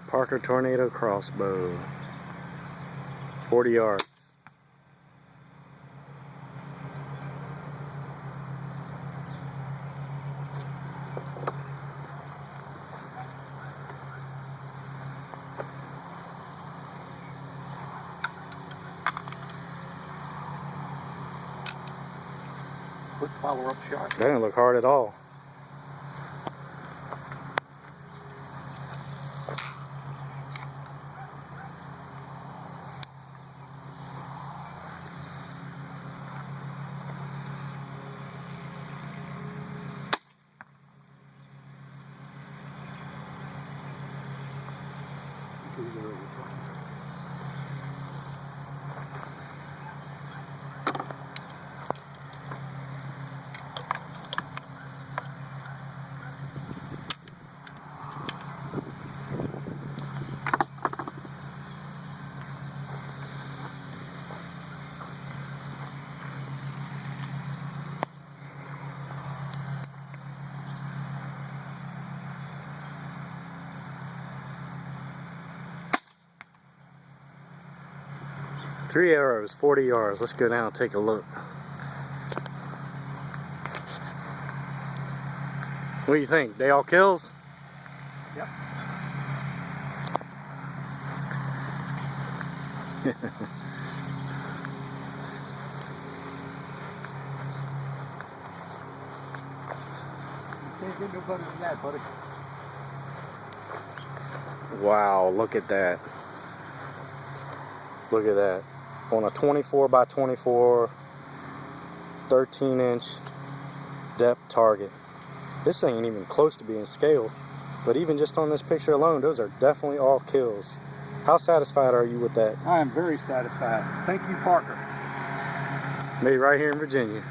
Parker Tornado Crossbow. 40 yards. Quick follow-up shot. That didn't look hard at all. Three arrows, 40 yards. Let's go down and take a look. What do you think? They all kills? Yep. Can't get no better than that, buddy. Wow, look at that. Look at that. On a 24 by 24, 13-inch depth target. This ain't even close to being scaled, but even just on this picture alone, those are definitely all kills. How satisfied are you with that? I am very satisfied. Thank you, Parker. Made right here in Virginia.